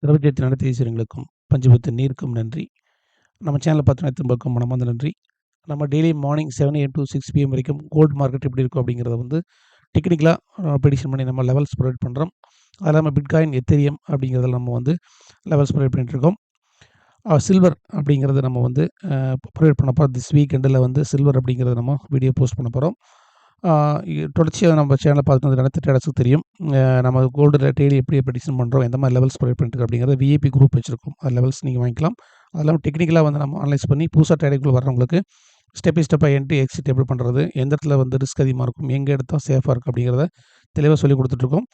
பிரபஞ்சத்தின் அனைத்து ஈஸ்வரங்களுக்கும் பஞ்சபூத்த நீருக்கும் நன்றி. நம்ம சேனலை பார்த்து அனைத்து மனமார்ந்த நன்றி. நம்ம daily morning 7 AM to 6 PM வரைக்கும் கோல்டு மார்க்கெட் எப்படி இருக்கும் அப்படிங்கிறத வந்து டெக்னிக்கலாக ப்ரெடிக்ஷன் பண்ணி நம்ம லெவல்ஸ் ப்ரொவைட் பண்ணுறோம். அது இல்லாமல் பிட்காயின், எத்தீரியம் அப்படிங்கிறதுல நம்ம வந்து லெவல்ஸ் ப்ரொவைட் பண்ணிட்டுருக்கோம். சில்வர் அப்படிங்கிறத நம்ம வந்து ப்ரொவைட் பண்ண போகிறோம். திஸ் வீக்கெண்டில் வந்து சில்வர் அப்படிங்கிறத நம்ம வீடியோ போஸ்ட் பண்ண போகிறோம். தொடர்ச்சியாக நம்ம சேனலை பார்த்து அனைத்து ட்ரேடர்ஸுக்கு தெரியும். நம்ம கோல்டு டெய்லி எப்படி ப்ரெடிக்ஷன் பண்ணுறோம், எந்த மாதிரி லெவல்ஸ் ப்ரொவைட் பண்ணிட்டு அப்படிங்கிறத விஐபி குரூப் வச்சுருக்கோம். அது லெவல்ஸ் நீங்கள் வாங்கிக்கலாம். அது இல்லாமல் டெக்னிக்கலாக வந்து நம்ம அனலைஸ் பண்ணி புதுசாக ட்ரேடிங்குள்ள வர்றவங்களுக்கு ஸ்டெப் பை ஸ்டெப்பாக என்ட்ரி எக்ஸிட் எப்படி பண்ணுறது, எந்த இடத்துல வந்து ரிஸ்க் அதிகமாக இருக்கும், எங்கே எடுத்தால் சேஃபாக இருக்குது அப்படிங்கிறத தெளிவாக சொல்லிக் கொடுத்துட்ருக்கோம்.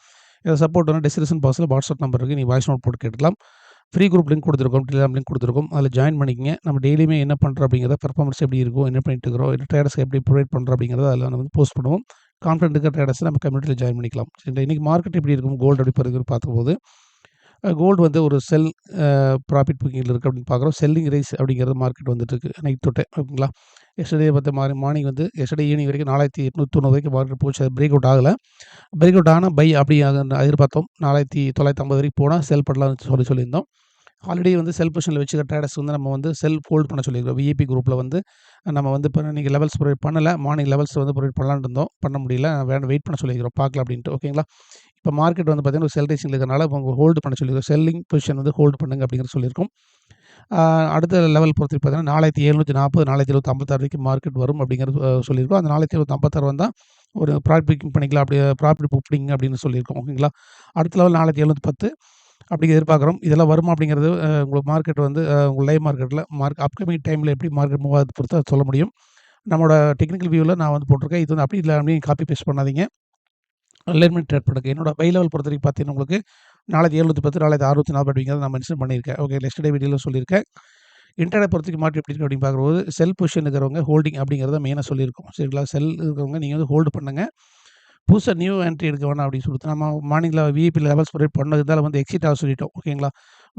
இதை சப்போர்ட் வந்து டிஸ்கிரிப்ஷன் பாக்ஸில் வாட்ஸ்அப் நம்பர் இருக்குது. நீங்கள் வாய்ஸ் நோட் போட்டு கேட்டுக்கலாம். ஃப்ரீ குரூப் லிங்க் கொடுத்துருக்கோம், டெலிகிராம் லிங்க் கொடுத்துருக்கோம். அதில் ஜாயின் பண்ணிக்கங்க. நம்ம டெய்லியுமே என்ன பண்ணுறோம் அப்படிங்கிறத, பெர்ஃபார்மன்ஸ் எப்படி இருக்கும், என்ன பண்ணிட்டு இருக்கிறோம், என்ன ட்ரேடர்ஸ்க்கு எப்படி ப்ரொவைட் பண்ணுறோம் அப்படிங்கிறத அதில் நம்ம வந்து போஸ்ட் பண்ணுவோம். கான்ஃபிடென்ட் இருக்கிற ட்ரேடர்ஸ் நம்ம கம்யூனிட்டியில் ஜாயின் பண்ணிக்கலாம். சரிங்களா? இன்றைக்கி மார்க்கெட் எப்படி இருக்கும், கோல்டு எப்படி போகுது பார்க்கும்போது, கோல்டு வந்து ஒரு செல் ப்ராஃபிட் புக்கிங்கில் இருக்குது அப்படின்னு பார்க்குறோம். செல்லிங் ரைஸ் அப்படிங்கிறது மார்க்கெட் வந்துட்டு இருக்கு நைட் தொட்டு, ஓகேங்களா? எஸ்டர்டே பார்த்து மார்னிங் வந்து எஸ்டர்டே ஈவினிங் வரைக்கும் 4890 வரைக்கும் மார்க்கெட் போச்சு. அது பிரேக் அவுட் ஆகலை. பிரேக் அவுட் ஆனால் பை அப்படி எதிர்பார்த்தோம். 4950 வரைக்கும் போனால் செல் பண்ணலாம்னு சொல்லியிருந்தோம். ஆல்ரெடி வந்து செல் பொசிஷனில் வச்சுக்கிற ட்ரேடர்ஸ் வந்து நம்ம வந்து செல் ஹோல்ட் பண்ண சொல்லியிருக்கோம். விஐபி குரூப்பில் வந்து நம்ம வந்து இப்போ நீங்கள் லெவல்ஸ் ப்ரொவைட் பண்ணலை. மார்னிங் லெவல்ஸ் வந்து ப்ரொவைட் பண்ணலான்னு இருந்தோம், பண்ண முடியல. வெயிட் பண்ண சொல்லியிருக்கிறோம், பார்க்கலாம் அப்படின்ட்டு, ஓகேங்களா? இப்போ மார்க்கெட் வந்து பார்த்தீங்கன்னா ஒரு செல் ரேசிங்கில் இருக்கிறனால உங்கள் ஹோல்டு பண்ண சொல்லியிருக்கோம். செல்லிங் பொசிஷன் வந்து ஹோல்டு பண்ணுங்க அப்படிங்கிறது சொல்லியிருக்கோம். அடுத்த லெவல் பொறுத்து பார்த்தீங்கன்னா 4740, 4756 வரைக்கும் மார்க்கெட் வரும் அப்படிங்கிறது சொல்லியிருக்கோம். அந்த 4756 வந்தால் ஒரு ப்ராஃபிட் புக்கிங் பண்ணிக்கலாம், அப்படி ப்ராஃபிட் புக்கிங் அப்படின்னு சொல்லியிருக்கோம், ஓகேங்களா? அடுத்த லெவல் 4710 அப்படி எதிர்பார்க்குறோம். இதெல்லாம் வருமா அப்படிங்கிறது உங்களுக்கு மார்க்கெட் வந்து உங்கள் லைவ் மார்க்கெட்டில் அப்கமிங் டைமில் எப்படி மார்க்கெட் மூவ் ஆகுது பொறுத்து சொல்ல முடியும். நம்மளோட டெக்னிக்கல் வியூவில் நான் வந்து போட்டிருக்கேன். இது வந்து அப்படி இல்லை அப்படின்னு காப்பி பேஸ்ட் பண்ணாதீங்க. அலைன்மெண்ட் ட்ரேட் பண்ணுங்க. என்னோட பை லெவல் பொறுத்த வரைக்கும் பார்த்தீங்கன்னா உங்களுக்கு 4710, 4640 அப்படிங்கிறத நான் மென்ஷன் பண்ணியிருக்கேன். ஓகே, எஸ்டர்டே வீடியோவில் சொல்லியிருக்கேன். இன்டர்டே பொறுத்த வரைக்கும் மார்க்கெட் எப்படி இருக்குது அப்படின்னு பார்க்கும்போது, செல் பொசிஷன் இருக்கிறவங்க ஹோல்டிங் அப்படிங்கிறத மெயினாக சொல்லியிருக்கோம். சரிங்களா? செல் இருக்கிறவங்க நீங்கள் வந்து ஹோல்டு பண்ணுங்க. புதுசாக நியூ என்ட்ரி எடுக்க வேணாம் அப்படின்னு சொல்லிட்டு நம்ம மார்னிங்கில் விஐபி லெவல்ஸ் ப்ரொவைட் பண்ணதால் வந்து எக்ஸிட் ஆக சொல்லிட்டோம், ஓகேங்களா?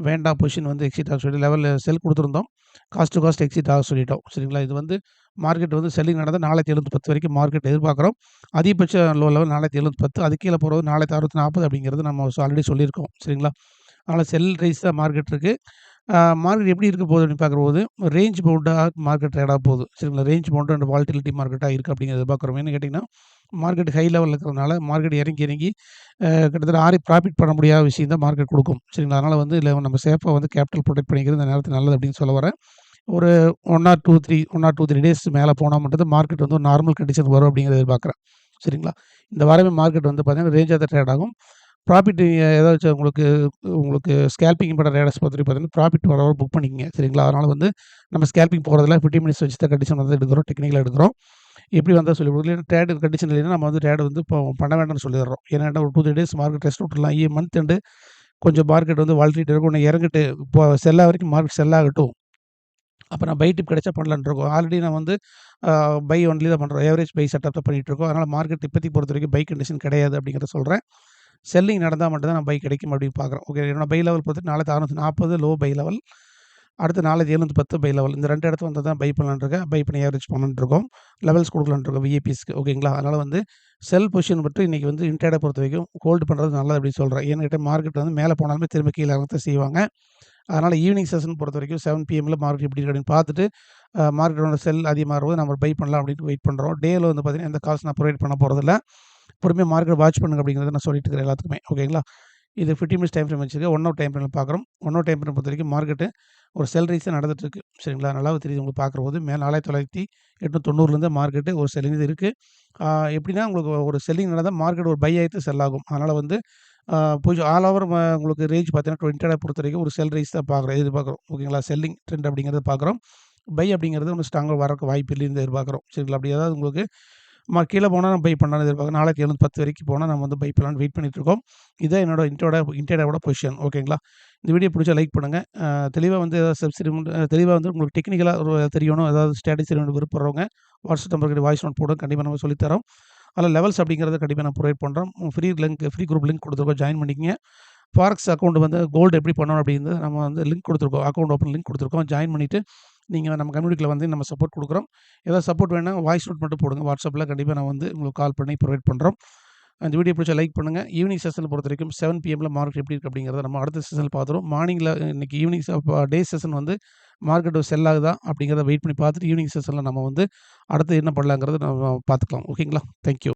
வேண்டாம் பொசிஷன் வந்து எக்ஸிட் ஆக சொல்லி லெவலில் செல் கொடுத்துருந்தோம். காஸ்ட் டு காஸ்ட் எக்ஸிட் ஆக சொல்லிட்டோம். சரிங்களா? இது வந்து மார்க்கெட் வந்து செல்லிங் நடந்தால் 4710 வரைக்கும் மார்க்கெட் எதிர்பார்க்குறோம். அதிகபட்ச லோ லெவல் 4710, அது கீழே போகிறது 4640 அப்படிங்கிறது நம்ம ஆல்ரெடி சொல்லியிருக்கோம். சரிங்களா? அதனால் செல் ரைஸ் தான் மார்க்கெட் இருக்குது. மார்க்கெட் எப்படி இருக்க போகுது அப்படின்னு பார்க்கும்போது, ரேஞ்ச் பவுண்டாக மார்க்கெட் ட்ரேடாக போகுது. சரிங்களா? ரேஞ்ச் பவுண்டு அண்ட் வாலட்டிலிட்டி மார்க்கெட்டாக இருக்குது அப்படிங்கிறத எதிர்பார்க்குறோம். ஏன்னு கேட்டிங்கன்னா, மார்க்கெட் ஹை லெவலில் இருக்கிறதுனால மார்க்கெட் இறங்கி கிட்டத்தட்ட ஆறி ப்ராஃபிட் பண்ண முடியாத விஷயம் தான் மார்க்கெட் கொடுக்கும். சரிங்களா? அதனால் வந்து இதில் நம்ம சேஃபாக வந்து கேபிட்டல் ப்ரொடெக்ட் பண்ணிக்கிறது இந்த நேரத்தில் நல்லது அப்படின்னு சொல்ல வரேன். ஒரு 1 ஆர் 2 டேஸ் மேலே போனால் மட்டும் தான் மார்க்கெட் வந்து ஒரு நார்மல் கண்டிஷன் வரும் அப்படிங்கிறத எதிர்பார்க்குறேன். சரிங்களா? இந்த வாரமே மார்க்கெட் வந்து பார்த்தீங்கன்னா ரேஞ்சாக தான் ட்ரேட் ஆகும். ப்ராஃபிட் ஏதாச்சும் உங்களுக்கு உங்களுக்கு ஸ்கேல்பிங் பண்ணுற ட்ரேடர்ஸ் பொறுத்த வரைக்கும் பார்த்தீங்கன்னா ப்ராஃபிட் வர புக் பண்ணிக்கங்க. சரிங்களா? அதனால் வந்து நம்ம ஸ்கேல்பிங் போகிறதில்ல, 15 மினிட்ஸ் வச்சு தான் கண்டிஷன் வந்து எடுக்கிறோம், டெக்னிக்கலாக எடுக்கிறோம். எப்படி வந்தால் சொல்லி கொடுக்கல. இல்லைன்னா ட்ரேட் கண்டிஷன் இல்லைன்னா நம்ம வந்து ட்ரேட் வந்து இப்போ பண்ண வேண்டாம்னு சொல்லிடுறோம். ஏன்னா ஒரு 2-3 டேஸ் மார்க்கெட் ரெஸ்ட் விட்டுறலாம். மந்த் எண்டு கொஞ்சம் மார்க்கெட் வந்து வாலட்டிலிட்டி இருக்கும். ஒன்று இறங்கிட்டு இப்போ செல் வரைக்கும் மார்க்கெட் செல் ஆகட்டும். அப்போ நான் பை டிப் கிடைச்சா பண்ணலான்னு இருக்கோம். ஆல்ரெடி நான் வந்து பை ஒன்லி தான் பண்ணுறோம். ஏவரேஜ் பை செட்டப் தான் பண்ணிகிட்ருக்கோம். அதனால் மார்க்கெட் இப்போதைக்கு பொறுத்த வரைக்கும் பை கண்டிஷன் கிடையாது அப்படிங்கிறத சொல்கிறேன். செல்லிங் நடந்தால் மட்டும் தான் நான் பை கிடைக்கும் அப்படின்னு பார்க்குறோம். ஓகே, என்னோட பை லெவல் பொறுத்து 4640 லோ பை லெவல். அடுத்து 4710 பை லெவல். இந்த 2 இடத்துல வந்து தான் பை பண்ணலான்னு இருக்கேன். பை பண்ணி ஏவரேஜ் பண்ணலான்னு இருக்கோம். லெவல்ஸ் கொடுக்கலான்னு இருக்கோம் விஐபிஸ்க்கு, ஓகேங்களா? அதனால் வந்து செல் பொசிஷன் மட்டும் இன்றைக்கி வந்து இன்ட்ராடே பொறுத்த வரைக்கும் ஹோல்டு பண்ணுறது நல்லது அப்படின்னு சொல்கிறேன். ஏன்னு கேட்டால் மார்க்கெட் வந்து மேலே போனாலுமே திரும்ப கீழே இறங்கத்தான் செய்வாங்க. அதனால் ஈவினிங் செஷன் பொறுத்த வரைக்கும் 7 PMல மார்க்கெட் எப்படி இருக்குது அப்படின்னு பார்த்துட்டு மார்க்கெட்டோட செல் அதிகமாகும்போது நம்ம பை பண்ணலாம் அப்படின்னு வெயிட் பண்ணுறோம். டேயில் வந்து பார்த்தீங்கன்னா எந்த காசு நான் ப்ரொவைட் பண்ண போகிறதில்ல. பொறுமையாக மார்க்கெட் வாட்ச் பண்ணுங்க அப்படிங்கிறத நான் சொல்லிட்டு இருக்கிறேன் எல்லாத்துக்குமே, ஓகேங்களா? இது 15 மினிட்ஸ் டைம் ஃப்ரேம் வச்சுருக்கு. 1 ஹவர் டைம் ஃப்ரேமில் பார்க்குறோம். 1 ஹவர் டைம் ஃப்ரேம் பொறுத்த வரைக்கும் மார்க்கெட்டு ஒரு செல் ரைஸ் தான் நடந்துட்டுருக்கு. சரிங்களா? நல்லாவே தெரியுது உங்களுக்கு பார்க்கும்போது. மேலே 4890 மார்க்கெட்டு ஒரு செல்லிங் இது இருக்குது. எப்படின்னா உங்களுக்கு ஒரு செல்லிங் நடந்தால் மார்க்கெட் ஒரு பை ஆகிட்டு செல் ஆகும். அதனால் வந்து கொஞ்சம் ஆல் ஓவர் உங்களுக்கு ரேஞ்ச் பார்த்தீங்கன்னா 20 பொறுத்த வரைக்கும் ஒரு செல் ரைஸ் தான் எதிர்பார்க்குறோம், ஓகேங்களா? செல்லிங் ட்ரெண்ட் அப்படிங்கிறத பார்க்குறோம். பை அப்படிங்கிறது ஒன்று ஸ்ட்ராங்காக வரக்கு வாய்ப்பு இல்லைன்னு எதிர்பார்க்குறோம். சரிங்களா? அப்படி ஏதாவது உங்களுக்கு கீழே போனால் நம்ம பை பண்ணலாம்னு எதிர்பார்க்குறோம். 4710 வரைக்கும் போனால் நம்ம வந்து பை பண்ணலான்னு வெயிட் பண்ணிட்டுருக்கோம். இதான் என்னோட இன்ட்ராடேவோட பொசிஷன், ஓகேங்களா? இந்த வீடியோ பிடிச்சா லைக் பண்ணுங்கள். தெளிவாக வந்து ஏதாவது சப்சிடிமெண்ட் தெளிவாக வந்து உங்களுக்கு டெக்னிக்கலாக ஒரு தெரியணும், ஏதாவது ஸ்ட்ராட்டஜி தெரியணும்னு விருப்பப்படுறவங்க வாட்ஸ்அப் நம்பருக்கு வாய்ஸ் நோட் போடுங்க, கண்டிப்பாக நம்ம சொல்லித்தரோம். அதில் லெவல்ஸ் அப்படிங்கிறத கண்டிப்பாக நான் ப்ரொவைட் பண்ணுறோம். ஃப்ரீ குரூப் லிங்க் கொடுத்துருக்கோம், ஜாயின் பண்ணிக்கங்க. ஃபாரெக்ஸ் அக்கௌண்ட் வந்து கோல்டு எப்படி பண்ணணும் அப்படிங்கிறது நம்ம வந்து லிங்க் கொடுத்துருக்கோம், அக்கௌண்ட் ஓப்பன் லிங்க் கொடுத்துருக்கோம். ஜாயின் பண்ணிவிட்டு நீங்கள் நம்ம கம்யூனிட்டியில் வந்து நம்ம சப்போர்ட் கொடுக்குறோம். ஏதாவது சப்போர்ட் வேணும்னா வாய்ஸ் நோட் மட்டும் போடுங்க வாட்ஸ்அப்பில், கண்டிப்பாக நான் வந்து உங்களுக்கு கால் பண்ணி ப்ரொவைட் பண்ணுறோம். அந்த வீடியோ பிடிச்சா லைக் பண்ணுங்கள். ஈவினிங் செஷனில் பொறுத்த வரைக்கும் 7 பிஎம்மில் மார்க்கெட் எப்படி இருக்குது அப்படிங்கிறத நம்ம அடுத்த செஷனில் பார்த்துருவோம். மார்னிங்கில் இன்றைக்கி ஈவினிங் டே செஷன் வந்து மார்க்கெட் செல் ஆகுதா அப்படிங்கிறத வெயிட் பண்ணி பார்த்துட்டு ஈவினிங் செஷனில் நம்ம வந்து அடுத்து என்ன பண்ணலாங்கிறத நம்ம பார்த்துக்கலாம். ஓகேங்களா? தேங்க்யூ.